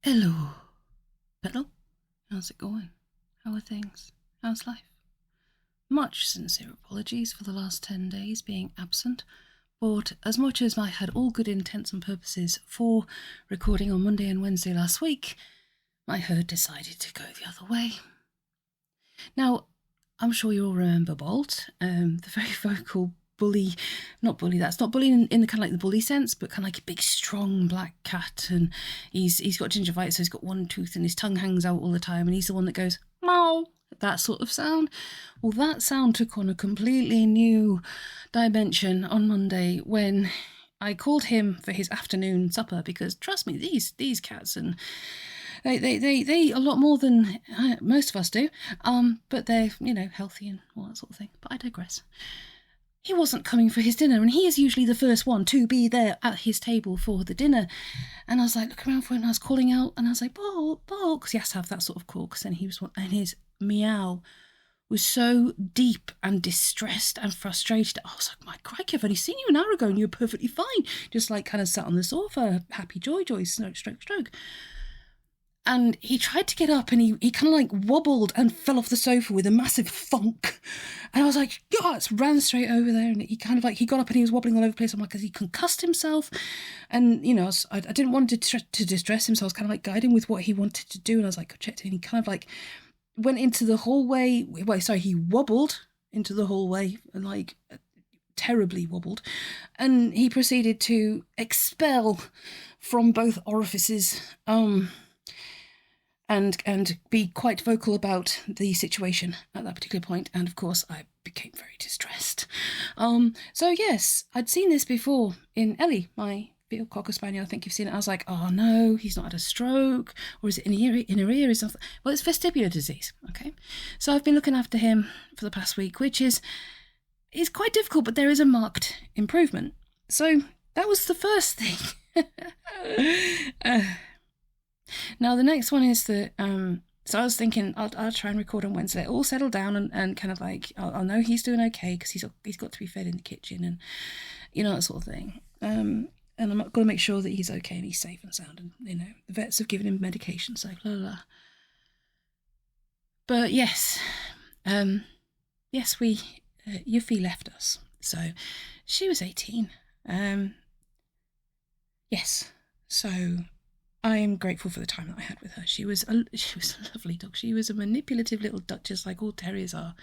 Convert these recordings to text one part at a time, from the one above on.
Hello, Petal. How's it going? How are things? How's life? Much sincere apologies for the last 10 days being absent, but as much as I had all good intents and purposes for recording on Monday and Wednesday last week, my herd decided to go the other way. Now, I'm sure you all remember Bolt, the very vocal bully, that's not bullying in the kind of like the bully sense, but kind of like a big strong black cat, and he's got gingivitis, so he's got one tooth and his tongue hangs out all the time, and he's the one that goes meow, that sort of sound. Well, that sound took on a completely new dimension on Monday when I called him for his afternoon supper, because trust me, these cats, and they a lot more than most of us do, but they're, healthy and all that sort of thing. But I digress. He wasn't coming for his dinner, and he is usually the first one to be there at his table for the dinner. And I was like, looking around for him, and I was calling out, and I was like, Bolt, because he has to have that sort of call, because then he was, and his meow was so deep and distressed and frustrated. I was like, my crikey, I've only seen you an hour ago, and you were perfectly fine. Just like kind of sat on the sofa, happy joy, stroke. And he tried to get up, and he kind of like wobbled and fell off the sofa with a massive thunk. And I was like, yes, ran straight over there. And he got up and he was wobbling all over the place. I'm like, has he concussed himself? And, I didn't want to distress him. So I was kind of like guiding with what he wanted to do. And I was like, checked in. He kind of like went into the hallway. He wobbled into the hallway and like terribly wobbled. And he proceeded to expel from both orifices, and be quite vocal about the situation at that particular point. And of course, I became very distressed. So yes, I'd seen this before in Ellie, my little Cocker Spaniel. I think you've seen it. I was like, oh no, he's not had a stroke, or is it in her ear? Is something? Well, it's vestibular disease. Okay, so I've been looking after him for the past week, which is quite difficult, but there is a marked improvement. So that was the first thing. Now, the next one is that, so I was thinking I'll try and record on Wednesday, all settle down and kind of like, I'll know he's doing okay, because he's got to be fed in the kitchen and, that sort of thing. And I'm going to make sure that he's okay and he's safe and sound, and, the vets have given him medication, so blah, blah, blah. But yes, Yuffie left us. So she was 18. Yes, so I am grateful for the time that I had with her. She was a lovely dog. She was a manipulative little duchess, like all terriers are.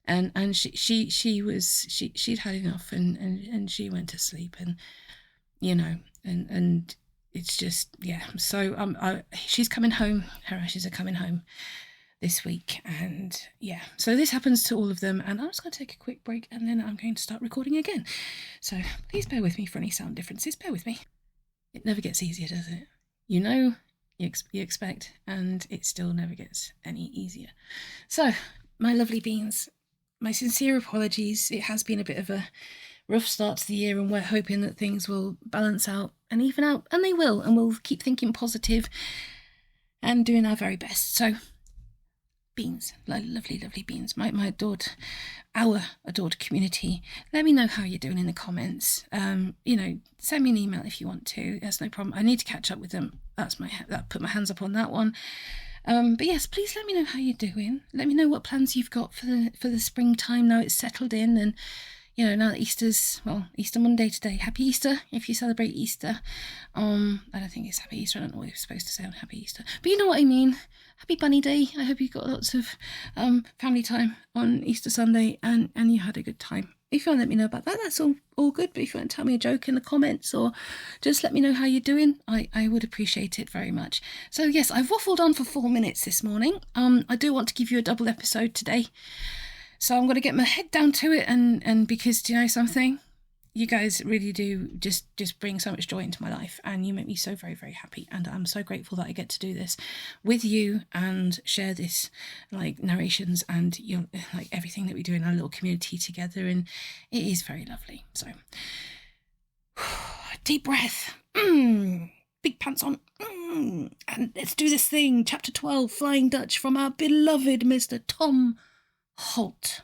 And she'd had enough, and she went to sleep, and and it's just, yeah. So she's coming home. Her ashes are coming home this week, and yeah. So this happens to all of them, and I'm just going to take a quick break, and then I'm going to start recording again. So please bear with me for any sound differences. Bear with me. It never gets easier, does it? You expect, and it still never gets any easier. So, my lovely beans, my sincere apologies. It has been a bit of a rough start to the year, and we're hoping that things will balance out and even out, and they will, and we'll keep thinking positive and doing our very best. So, beans, lovely beans, our adored community, let me know how you're doing in the comments. Send me an email if you want to. That's no problem. I need to catch up with them. Put my hands up on that one. But yes, please let me know how you're doing. Let me know what plans you've got for the springtime now it's settled in, and now that Easter Monday today. Happy Easter if you celebrate Easter. I don't think it's Happy Easter. I don't know what you're supposed to say on Happy Easter, but you know what I mean. Happy Bunny Day. I hope you got lots of family time on Easter Sunday, and you had a good time. If you want to let me know about that, that's all good. But if you want to tell me a joke in the comments, or just let me know how you're doing, I would appreciate it very much. So yes, I've waffled on for 4 minutes this morning. I do want to give you a double episode today. So I'm going to get my head down to it, and because, do you know something? You guys really do just bring so much joy into my life, and you make me so very, very happy, and I'm so grateful that I get to do this with you and share this, like, narrations and like everything that we do in our little community together, and it is very lovely. So deep breath, big pants on, and let's do this thing. Chapter 12, Flying Dutch, from our beloved Mr. Tom Holt.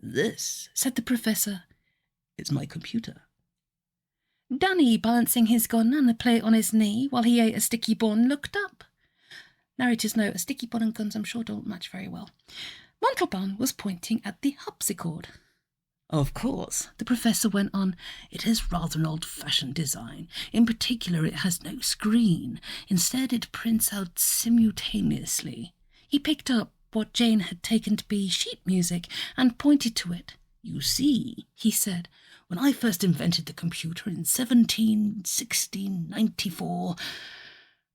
"This," said the professor, "is my computer. Danny, balancing his gun and the plate on his knee while he ate a sticky bun, looked up. Narrator's note, a sticky bun and guns I'm sure don't match very well. Montalban was pointing at the harpsichord. Of course, the professor went on, it is rather an old-fashioned design. In particular, it has no screen. Instead, it prints out simultaneously. He picked up what Jane had taken to be sheet music and pointed to it. You see, he said, when I first invented the computer in 1694,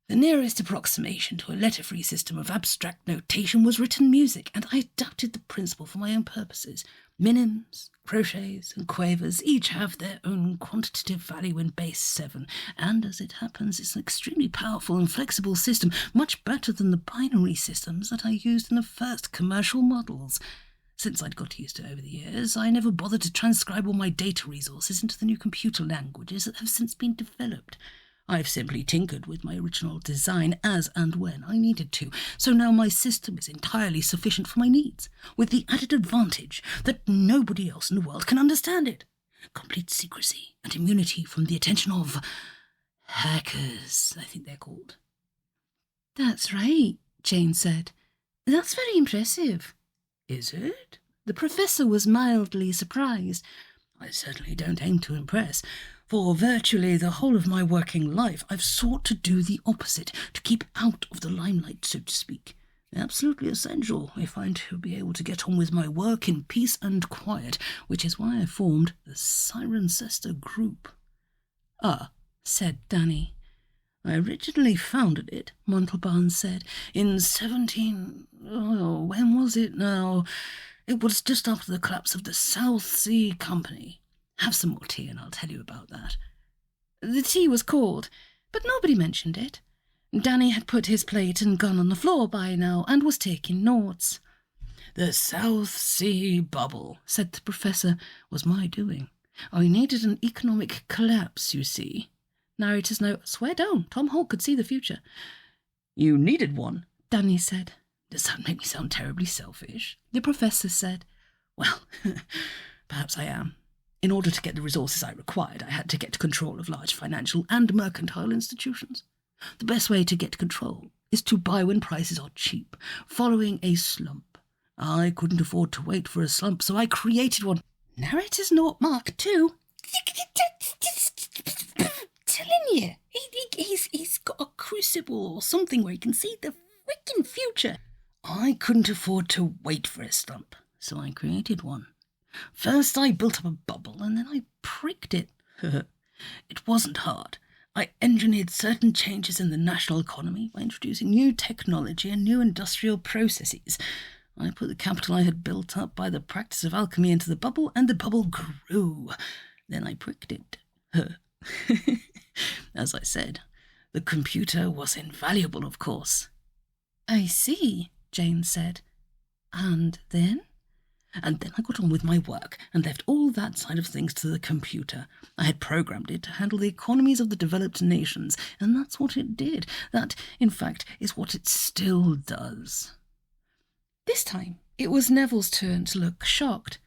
the nearest approximation to a letter-free system of abstract notation was written music, and I adapted the principle for my own purposes. Minims, crochets, and quavers each have their own quantitative value in base 7, and as it happens, it's an extremely powerful and flexible system, much better than the binary systems that I used in the first commercial models. Since I'd got used to it over the years, I never bothered to transcribe all my data resources into the new computer languages that have since been developed. I've simply tinkered with my original design as and when I needed to, so now my system is entirely sufficient for my needs, with the added advantage that nobody else in the world can understand it. Complete secrecy and immunity from the attention of hackers, I think they're called. That's right, Jane said. That's very impressive. Is it? The professor was mildly surprised. I certainly don't aim to impress. For virtually the whole of my working life, I've sought to do the opposite, to keep out of the limelight, so to speak. Absolutely essential if I'm to be able to get on with my work in peace and quiet, which is why I formed the Cirencester Group. Ah, said Danny. I originally founded it, Montalban said, in when was it now? It was just after the collapse of the South Sea Company. Have some more tea and I'll tell you about that. The tea was cold, but nobody mentioned it. Danny had put his plate and gun on the floor by now and was taking notes. The South Sea Bubble, said the professor, was my doing. I needed an economic collapse, you see. Narrator's note, swear down, Tom Holt could see the future. You needed one, Danny said. Does that make me sound terribly selfish? The professor said. Well, perhaps I am. In order to get the resources I required, I had to get control of large financial and mercantile institutions. The best way to get control is to buy when prices are cheap, following a slump. I couldn't afford to wait for a slump, so I created one. Narrator's note Mark II. Telling you, he's got a crucible or something where he can see the freaking future. I couldn't afford to wait for a slump, so I created one. First I built up a bubble and then I pricked it. It wasn't hard. I engineered certain changes in the national economy by introducing new technology and new industrial processes. I put the capital I had built up by the practice of alchemy into the bubble, and the bubble grew. Then I pricked it. As I said, the computer was invaluable, of course. I see, Jane said. And then? And then I got on with my work and left all that side of things to the computer. I had programmed it to handle the economies of the developed nations, and that's what it did. That, in fact, is what it still does. This time, it was Neville's turn to look shocked.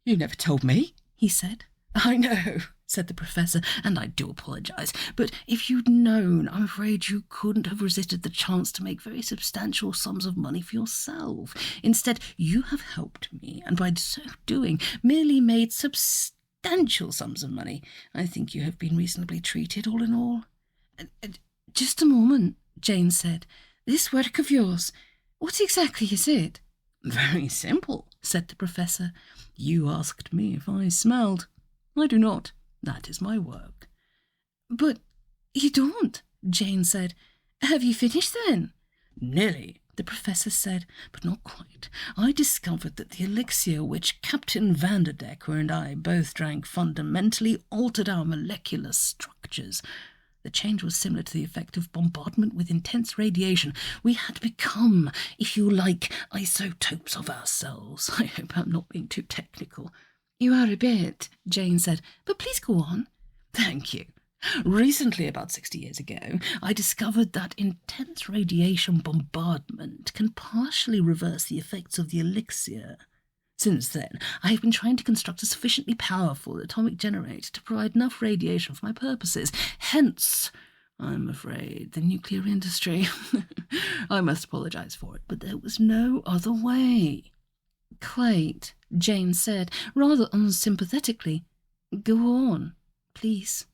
You never told me, he said. I know, said the professor, and I do apologise, but if you'd known, I'm afraid you couldn't have resisted the chance to make very substantial sums of money for yourself. Instead, you have helped me, and by so doing, merely made substantial sums of money. I think you have been reasonably treated, all in all. Just a moment, Jane said. This work of yours, what exactly is it? Very simple, said the professor. You asked me if I smelled. I do not. That is my work. But you don't, Jane said. Have you finished then? Nearly, the professor said, but not quite. I discovered that the elixir which Captain Vanderdecker and I both drank fundamentally altered our molecular structures. The change was similar to the effect of bombardment with intense radiation. We had become, if you like, isotopes of ourselves. I hope I'm not being too technical. You are a bit, Jane said, but please go on. Thank you. Recently, about 60 years ago, I discovered that intense radiation bombardment can partially reverse the effects of the elixir. Since then, I have been trying to construct a sufficiently powerful atomic generator to provide enough radiation for my purposes. Hence, I'm afraid, the nuclear industry. I must apologize for it, but there was no other way. Quite, Jane said, rather unsympathetically. Go on, please.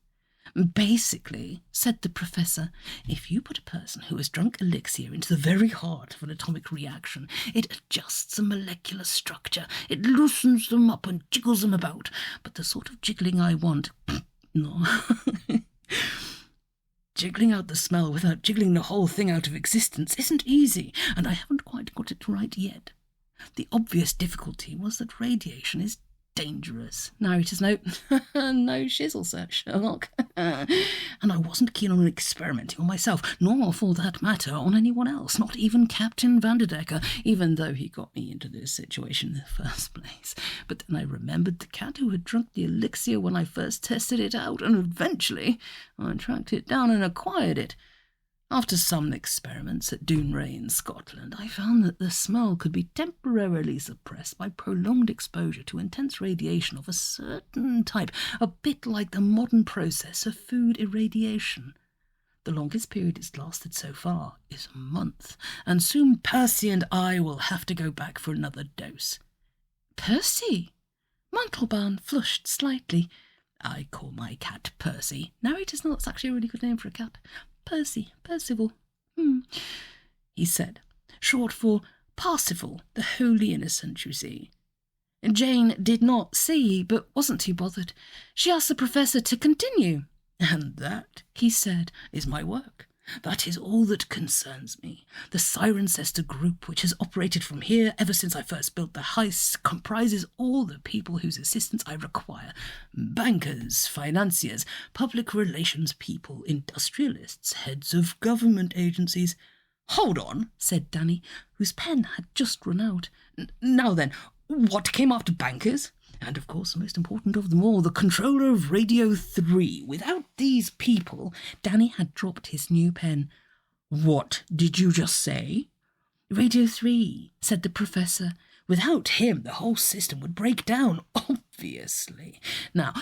Basically, said the professor, if you put a person who has drunk elixir into the very heart of an atomic reaction, it adjusts the molecular structure, it loosens them up and jiggles them about. But the sort of jiggling I want... no. Jiggling out the smell without jiggling the whole thing out of existence isn't easy, and I haven't quite got it right yet. The obvious difficulty was that radiation is dangerous. Narrator's note. No shizzle, Sir Sherlock. And I wasn't keen on experimenting on myself, nor, for that matter, on anyone else, not even Captain Vanderdecker, even though he got me into this situation in the first place. But then I remembered the cat who had drunk the elixir when I first tested it out, and eventually I tracked it down and acquired it. After some experiments at Dounreay in Scotland, I found that the smell could be temporarily suppressed by prolonged exposure to intense radiation of a certain type, a bit like the modern process of food irradiation. The longest period it's lasted so far is a month, and soon Percy and I will have to go back for another dose. Percy? Montalban flushed slightly. I call my cat Percy. Narrator's note's actually a really good name for a cat. Percival, he said, short for Parsifal, the Holy Innocent, you see. Jane did not see, but wasn't too bothered. She asked the professor to continue. And that, he said, is my work. That is all that concerns me. The Cirencester group, which has operated from here ever since I first built the heist, comprises all the people whose assistance I require. Bankers, financiers, public relations people, industrialists, heads of government agencies. Hold on, said Danny, whose pen had just run out. Now then, what came after bankers? And, of course, the most important of them all, the controller of Radio 3. Without these people, Danny had dropped his new pen. What did you just say? Radio 3, said the professor. Without him, the whole system would break down, obviously. Now,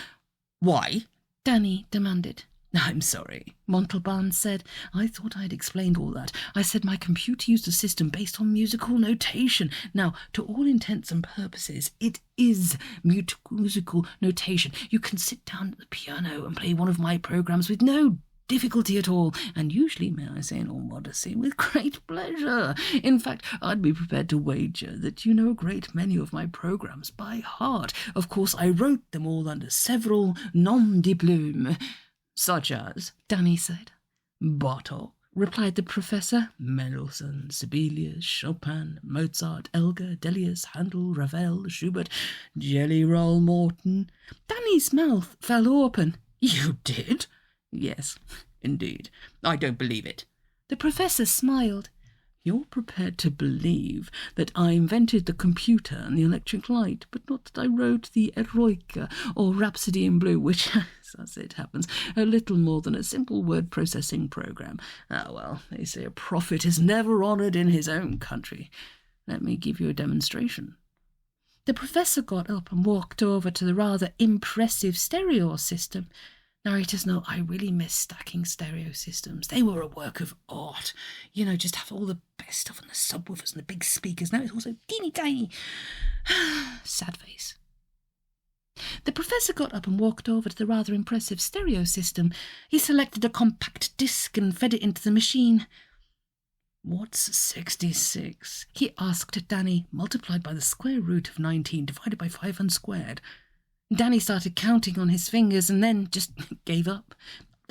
why? Danny demanded. I'm sorry, Montalban said. I thought I'd explained all that. I said my computer used a system based on musical notation. Now, to all intents and purposes, it is musical notation. You can sit down at the piano and play one of my programs with no difficulty at all, and usually, may I say in all modesty, with great pleasure. In fact, I'd be prepared to wager that you know a great many of my programs by heart. Of course, I wrote them all under several noms de plume. Such as, Danny said. Bartok, replied the professor. Mendelssohn, Sibelius, Chopin, Mozart, Elgar, Delius, Handel, Ravel, Schubert, Jelly Roll Morton. Danny's mouth fell open. You did? Yes, indeed. I don't believe it. The professor smiled. You're prepared to believe that I invented the computer and the electric light, but not that I wrote the Eroica or Rhapsody in Blue, which, as it happens, a little more than a simple word processing program. Ah, well, they say a prophet is never honoured in his own country. Let me give you a demonstration. The professor got up and walked over to the rather impressive stereo system. Narrators know I really miss stacking stereo systems. They were a work of art. You know, just have all the best stuff and the subwoofers and the big speakers. Now it's all so teeny tiny. Sad face. The professor got up and walked over to the rather impressive stereo system. He selected a compact disc and fed it into the machine. What's 66? He asked Danny, multiplied by the square root of 19 divided by 5 unsquared. Danny started counting on his fingers and then just gave up.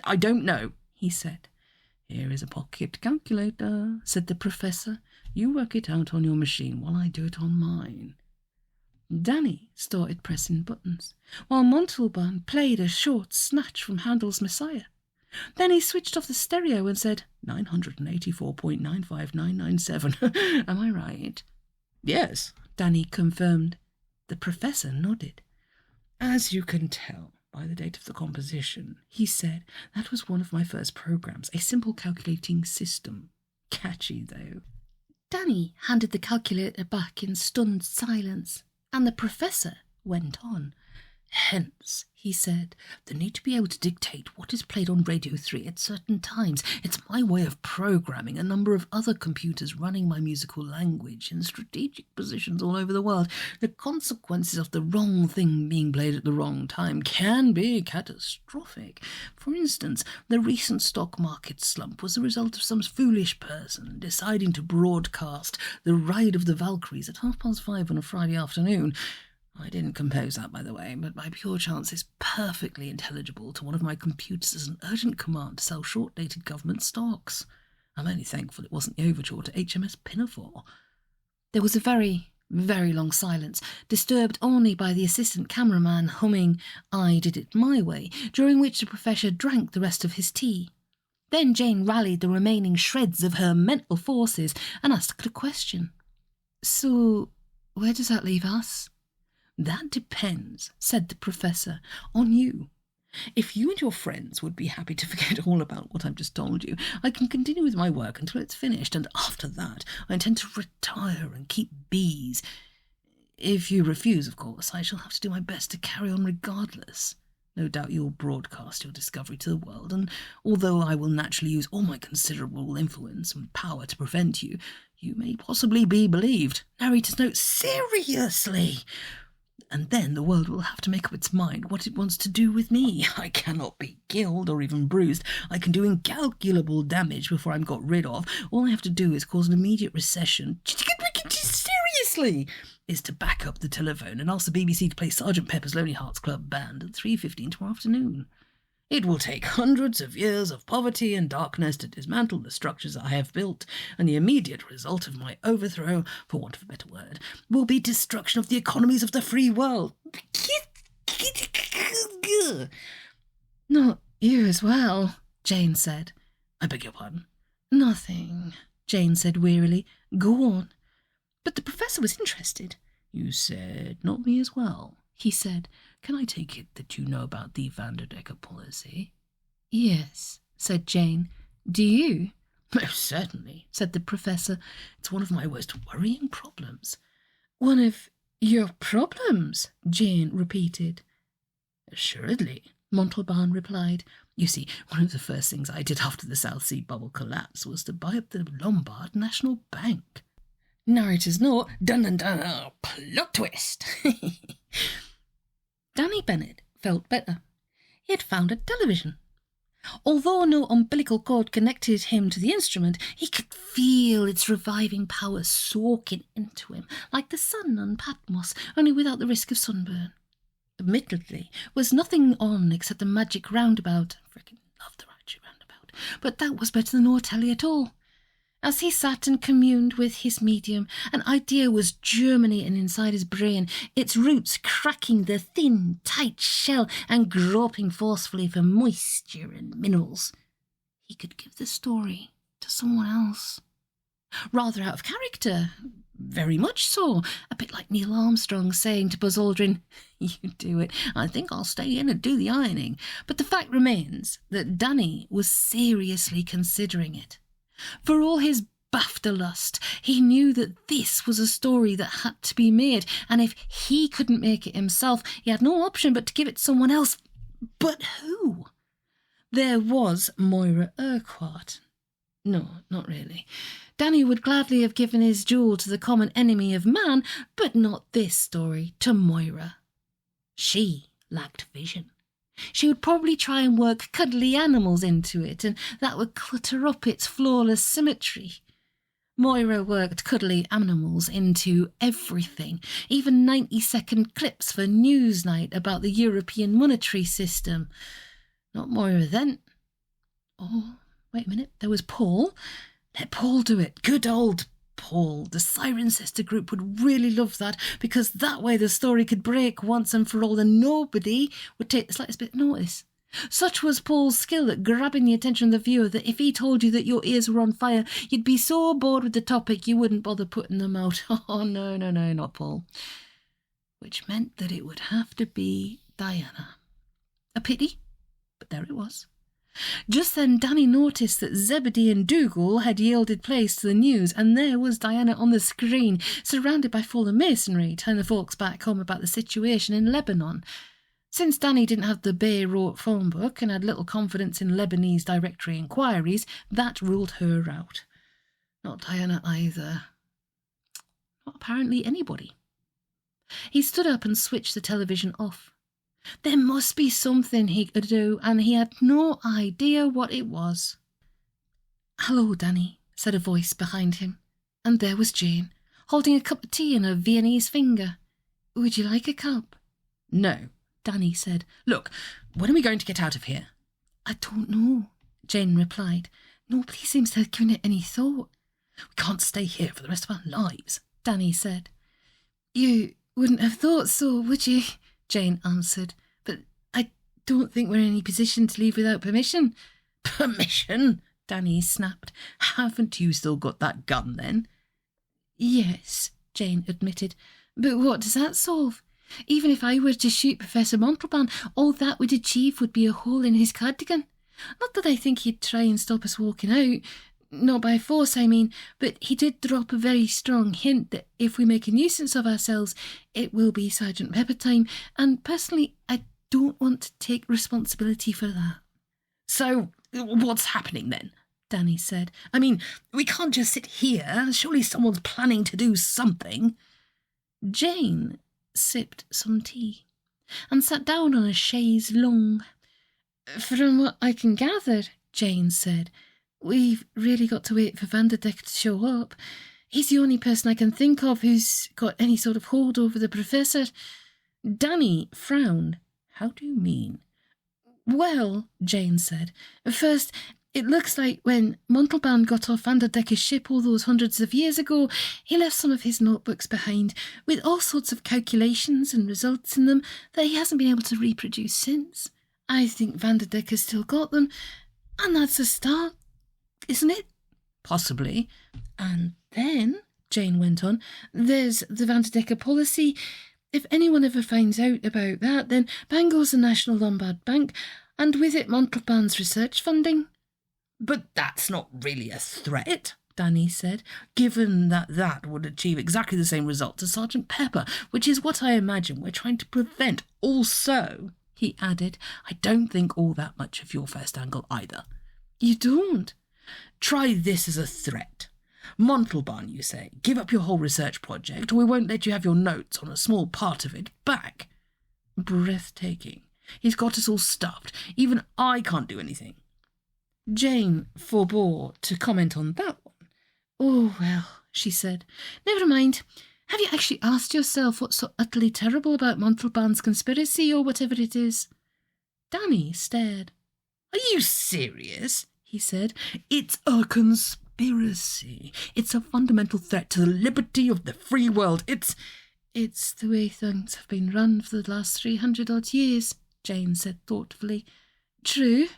I don't know, he said. Here is a pocket calculator, said the professor. You work it out on your machine while I do it on mine. Danny started pressing buttons, while Montalban played a short snatch from Handel's Messiah. Then he switched off the stereo and said, 984.959997. Am I right? Yes, Danny confirmed. The professor nodded. As you can tell by the date of the composition, he said, that was one of my first programs, a simple calculating system. Catchy, though. Danny handed the calculator back in stunned silence. And the professor went on. Hence, he said, the need to be able to dictate what is played on Radio 3 at certain times. It's my way of programming a number of other computers running my musical language in strategic positions all over the world. The consequences of the wrong thing being played at the wrong time can be catastrophic. For instance, the recent stock market slump was the result of some foolish person deciding to broadcast The Ride of the Valkyries at 5:30 on a Friday afternoon. I didn't compose that, by the way, but by pure chance it's perfectly intelligible to one of my computers as an urgent command to sell short-dated government stocks. I'm only thankful it wasn't the overture to HMS Pinafore. There was a very, very long silence, disturbed only by the assistant cameraman humming I Did It My Way, during which the professor drank the rest of his tea. Then Jane rallied the remaining shreds of her mental forces and asked a question. So, where does that leave us? That depends, said the professor, on you. If you and your friends would be happy to forget all about what I've just told you, I can continue with my work until it's finished, and after that I intend to retire and keep bees. If you refuse, of course, I shall have to do my best to carry on regardless. No doubt you'll broadcast your discovery to the world, and although I will naturally use all my considerable influence and power to prevent you, you may possibly be believed. Narrator's note, seriously! And then the world will have to make up its mind what it wants to do with me. I cannot be killed or even bruised. I can do incalculable damage before I'm got rid of. All I have to do is cause an immediate recession. Seriously! Is to back up the telephone and ask the BBC to play Sergeant Pepper's Lonely Hearts Club Band at 3:15 tomorrow afternoon. It will take hundreds of years of poverty and darkness to dismantle the structures I have built, and the immediate result of my overthrow, for want of a better word, will be destruction of the economies of the free world. Not you as well, Jane said. I beg your pardon? Nothing, Jane said wearily. Go on. But the professor was interested. You said not me as well, he said. Can I take it that you know about the Vanderdecker policy? Yes, said Jane. Do you? Most certainly, said the professor. It's one of my most worrying problems. One of your problems? Jane repeated. Assuredly, Montalban replied. You see, one of the first things I did after the South Sea bubble collapse was to buy up the Lombard National Bank. Narrator's note, dun-dun-dun, plot twist. Danny Bennett felt better. He had found a television. Although no umbilical cord connected him to the instrument, he could feel its reviving power soaking into him, like the sun on Patmos, only without the risk of sunburn. Admittedly, was nothing on except the magic roundabout. I freaking love the magic roundabout. But that was better than no telly at all. As he sat and communed with his medium, an idea was germinating inside his brain, its roots cracking the thin, tight shell and groping forcefully for moisture and minerals. He could give the story to someone else. Rather out of character, very much so, a bit like Neil Armstrong saying to Buzz Aldrin, "You do it, I think I'll stay in and do the ironing." But the fact remains that Danny was seriously considering it. For all his BAFTA lust, he knew that this was a story that had to be made, and if he couldn't make it himself, he had no option but to give it to someone else. But who? There was Moira Urquhart. No, not really. Danny would gladly have given his jewel to the common enemy of man, but not this story to Moira. She lacked vision. She would probably try and work cuddly animals into it, and that would clutter up its flawless symmetry. Moira worked cuddly animals into everything, even 90-second clips for Newsnight about the European monetary system. Not Moira then. Oh, wait a minute, there was Paul. Let Paul do it. Good old Paul. The Sirencester group would really love that, because that way the story could break once and for all and nobody would take the slightest bit of notice. Such was Paul's skill at grabbing the attention of the viewer that if he told you that your ears were on fire, you'd be so bored with the topic you wouldn't bother putting them out. Oh, no, not Paul. Which meant that it would have to be Diana. A pity, but there it was. Just then Danny noticed that Zebedee and Dougal had yielded place to the news, and there was Diana on the screen, surrounded by fallen masonry, telling the folks back home about the situation in Lebanon. Since Danny didn't have the Beirut phone book and had little confidence in Lebanese directory inquiries, that ruled her out. Not Diana either. Not apparently anybody. He stood up and switched the television off. There must be something he could do, and he had no idea what it was. "Hello, Danny," said a voice behind him, and there was Jane, holding a cup of tea in her Viennese finger. "Would you like a cup?" "No," Danny said. "Look, when are we going to get out of here?" "I don't know," Jane replied. "Nobody seems to have given it any thought." "We can't stay here for the rest of our lives," Danny said. "You wouldn't have thought so, would you?" Jane answered. "But I don't think we're in any position to leave without permission." "Permission?" Danny snapped. "Haven't you still got that gun, then?" "Yes," Jane admitted. "But what does that solve? Even if I were to shoot Professor Montalban, all that would achieve would be a hole in his cardigan. Not that I think he'd try and stop us walking out. Not by force, I mean, but he did drop a very strong hint that if we make a nuisance of ourselves, it will be Sergeant Pepper time, and personally, I don't want to take responsibility for that." "So, what's happening then?" Danny said. "I mean, we can't just sit here. Surely someone's planning to do something." Jane sipped some tea and sat down on a chaise longue. "From what I can gather," Jane said, "we've really got to wait for Vanderdecker to show up. He's the only person I can think of who's got any sort of hold over the professor." Danny frowned. "How do you mean?" "Well," Jane said, "first, it looks like when Montalban got off Vanderdecker's ship all those hundreds of years ago, he left some of his notebooks behind, with all sorts of calculations and results in them that he hasn't been able to reproduce since. I think Vanderdecker's still got them, and that's a start, isn't it?" "Possibly." "And then," Jane went on, "there's the Vanderdecker policy. If anyone ever finds out about that, then bang goes the National Lombard Bank, and with it Montalban's research funding." "But that's not really a threat," Danny said, "given that that would achieve exactly the same result as Sergeant Pepper, which is what I imagine we're trying to prevent. Also," he added, "I don't think all that much of your first angle either." "You don't?" "Try this as a threat. Montalban, you say, give up your whole research project, or we won't let you have your notes on a small part of it back." Breathtaking. He's got us all stuffed. Even I can't do anything. Jane forbore to comment on that one. "Oh, well," she said, "never mind. Have you actually asked yourself what's so utterly terrible about Montalban's conspiracy, or whatever it is?" Danny stared. "Are you serious?" he said. "It's a conspiracy. It's a fundamental threat to the liberty of the free world. It's the way things have been run for the last 300-odd years, Jane said thoughtfully. "True.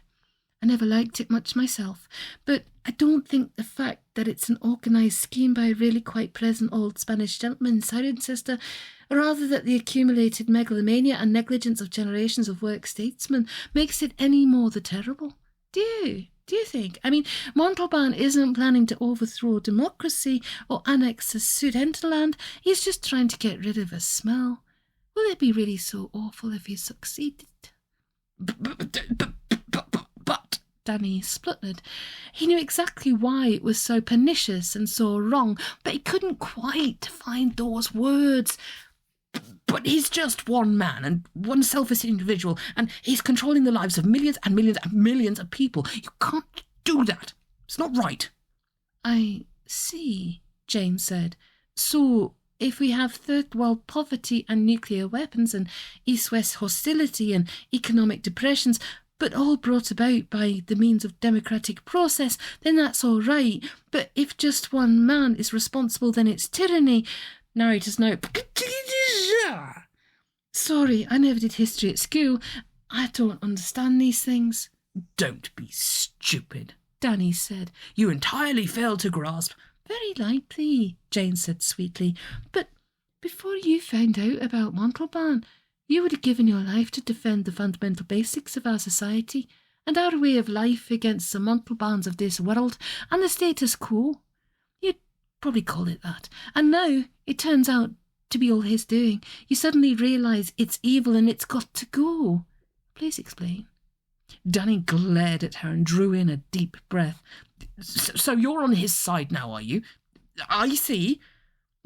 I never liked it much myself, but I don't think the fact that it's an organised scheme by a really quite pleasant old Spanish gentleman in Cirencester, or rather that the accumulated megalomania and negligence of generations of work statesmen makes it any more the terrible. Do you think? I mean, Montalban isn't planning to overthrow democracy or annex the Sudetenland. He's just trying to get rid of a smell. Will it be really so awful if he succeeded?" But Danny spluttered. He knew exactly why it was so pernicious and so wrong, but he couldn't quite find those words. "But he's just one man and one selfish individual, and he's controlling the lives of millions and millions and millions of people. You can't do that. It's not right." "I see," Jane said. "So if we have third world poverty and nuclear weapons and east-west hostility and economic depressions, but all brought about by the means of democratic process, then that's all right. But if just one man is responsible, then it's tyranny." Narrator's note. "Sorry, I never did history at school. I don't understand these things." "Don't be stupid," Danny said. "You entirely fail to grasp." "Very likely," Jane said sweetly. "But before you found out about Montalban, you would have given your life to defend the fundamental basics of our society. and our way of life against the mortal bands of this world and the status quo. You'd probably call it that. And now it turns out to be all his doing. You suddenly realise it's evil and it's got to go. Please explain. Danny glared at her and drew in a deep breath. So you're on his side now, are you? I see.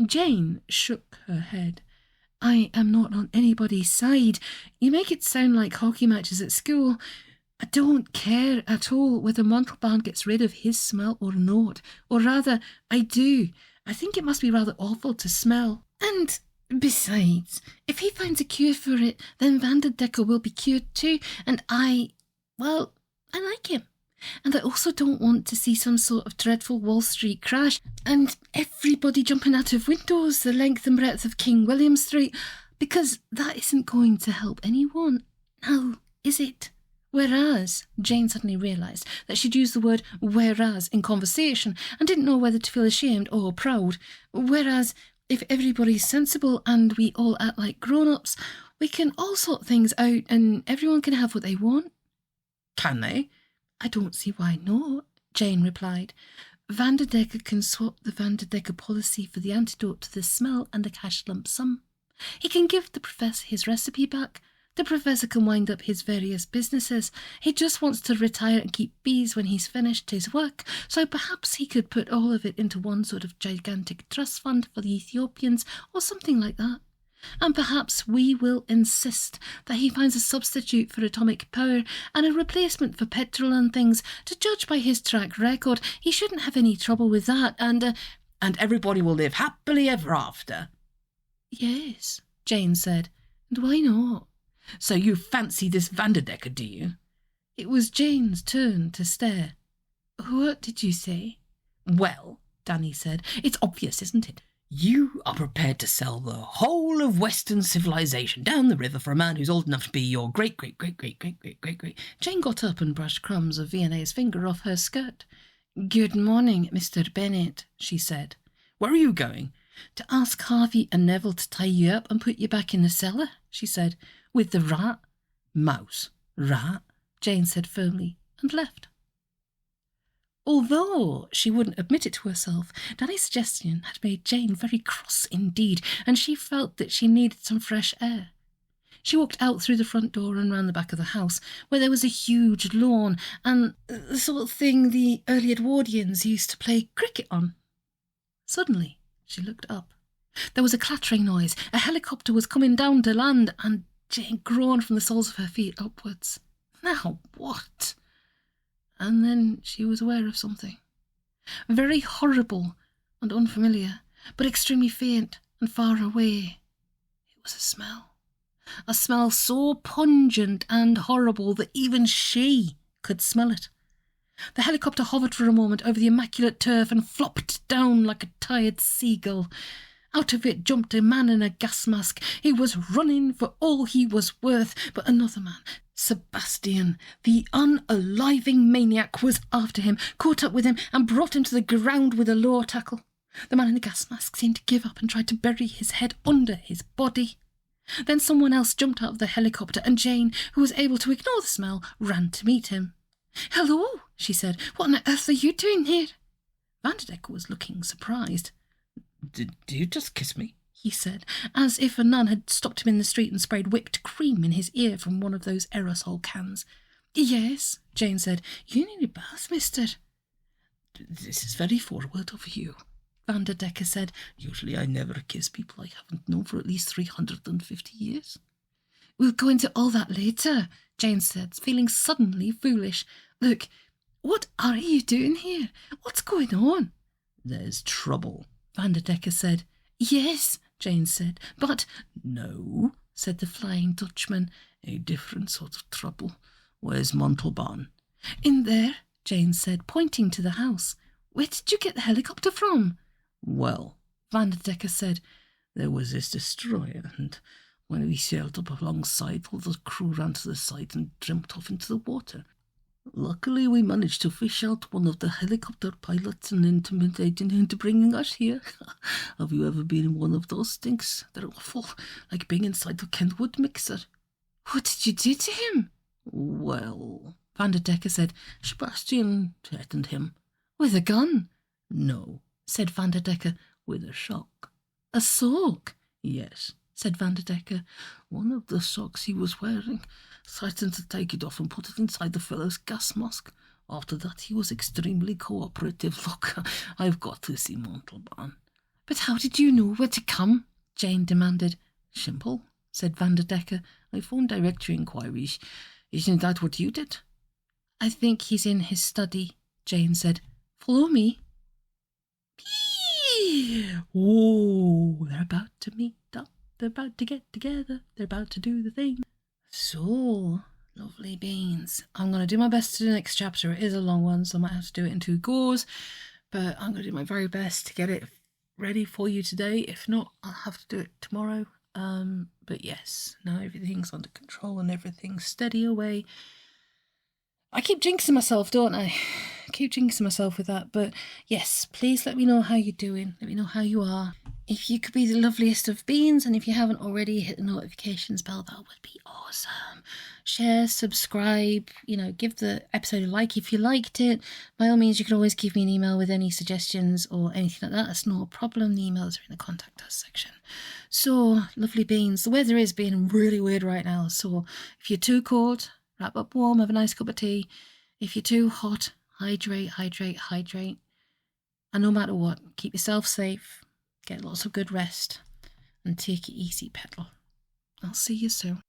Jane shook her head. I am not on anybody's side. You make it sound like hockey matches at school. I don't care at all whether Montalban gets rid of his smell or not. Or rather, I do. I think it must be rather awful to smell. And besides, if he finds a cure for it, then Vanderdecker will be cured too. And I like him. And I also don't want to see some sort of dreadful Wall Street crash and everybody jumping out of windows the length and breadth of King William Street, because that isn't going to help anyone. Now, is it? Whereas, Jane suddenly realised that she'd used the word whereas in conversation and didn't know whether to feel ashamed or proud. Whereas, if everybody's sensible and we all act like grown-ups, we can all sort things out and everyone can have what they want. Can they? I don't see why not, Jane replied. Vanderdecker can swap the Vanderdecker policy for the antidote to the smell and the cash lump sum. He can give the professor his recipe back. The professor can wind up his various businesses. He just wants to retire and keep bees when he's finished his work, so perhaps he could put all of it into one sort of gigantic trust fund for the Ethiopians or something like that. And perhaps we will insist that he finds a substitute for atomic power and a replacement for petrol and things. To judge by his track record, he shouldn't have any trouble with that, and everybody will live happily ever after. Yes, Jane said, and why not? So you fancy this Vanderdecker, do you? It was Jane's turn to stare. What did you say? Well, Danny said, it's obvious, isn't it? You are prepared to sell the whole of Western civilization down the river for a man who's old enough to be your great. Jane got up and brushed crumbs of Viennese finger off her skirt. Good morning, Mr. Bennet, she said. Where are you going? To ask Harvey and Neville to tie you up and put you back in the cellar, she said. With the rat. Mouse. Rat, Jane said firmly, and left. Although she wouldn't admit it to herself, Danny's suggestion had made Jane very cross indeed, and she felt that she needed some fresh air. She walked out through the front door and round the back of the house, where there was a huge lawn and the sort of thing the early Edwardians used to play cricket on. Suddenly, she looked up. There was a clattering noise. A helicopter was coming down to land, and Jane groaned from the soles of her feet upwards. Now what? And then she was aware of something. Very horrible and unfamiliar, but extremely faint and far away. It was a smell. A smell so pungent and horrible that even she could smell it. The helicopter hovered for a moment over the immaculate turf and flopped down like a tired seagull. Out of it jumped a man in a gas mask. He was running for all he was worth, but another man, Sebastian, the unaliving maniac, was after him, caught up with him and brought him to the ground with a lower tackle. The man in the gas mask seemed to give up and tried to bury his head under his body. Then someone else jumped out of the helicopter, and Jane, who was able to ignore the smell, ran to meet him. "Hello," she said. "What on earth are you doing here?" Vanderdecker was looking surprised. Did you just kiss me? He said, as if a nun had stopped him in the street and sprayed whipped cream in his ear from one of those aerosol cans. "Yes," Jane said. "You need a bath, mister." "This is very forward of you," Vanderdecker said. "Usually I never kiss people I haven't known for at least 350 years. "We'll go into all that later," Jane said, feeling suddenly foolish. "Look, what are you doing here? What's going on?" "There's trouble," Vanderdecker said. "Yes," Jane said, "but—" "No," said the Flying Dutchman. "A different sort of trouble. Where's Montalban?" "In there," Jane said, pointing to the house. "Where did you get the helicopter from?" "Well," Vanderdecker said, "there was this destroyer, and when we sailed up alongside, all the crew ran to the side and jumped off into the water. Luckily, we managed to fish out one of the helicopter pilots and intimidate him into bringing us here. Have you ever been in one of those stinks? They're awful, like being inside a Kentwood mixer." "What did you do to him?" "Well," Vanderdecker said. Sebastian threatened him. With a gun? No, said Vanderdecker, with a sock. A sock? Yes, said Vanderdecker. One of the socks he was wearing. Threatened to take it off and put it inside the fellow's gas mask. After that he was extremely cooperative. Look, I've got this immortal man. But how did you know where to come? Jane demanded. Simple, said Vanderdecker. I phoned directory inquiries. Isn't that what you did? I think he's in his study, Jane said. Follow me. Oh, they're about to meet up. They're about to get together. They're about to do the thing. So, lovely beans. I'm going to do my best to do the next chapter. It is a long one, so I might have to do it in 2 goes. But I'm going to do my very best to get it ready for you today. If not, I'll have to do it tomorrow. But yes, now everything's under control and everything's steady away. I keep jinxing myself, don't I? Keep jinxing myself with that. But yes, please let me know how you're doing. Let me know how you are. If you could be the loveliest of beans, and if you haven't already, hit the notifications bell. That would be awesome. Share, subscribe, give the episode a like if you liked it. By all means, you can always give me an email with any suggestions or anything like that. That's no problem. The emails are in the contact us section. So, lovely beans. The weather is being really weird right now. So, if you're too cold, wrap up warm, have a nice cup of tea. If you're too hot, hydrate. And no matter what, keep yourself safe, get lots of good rest, and take it easy, petal. I'll see you soon.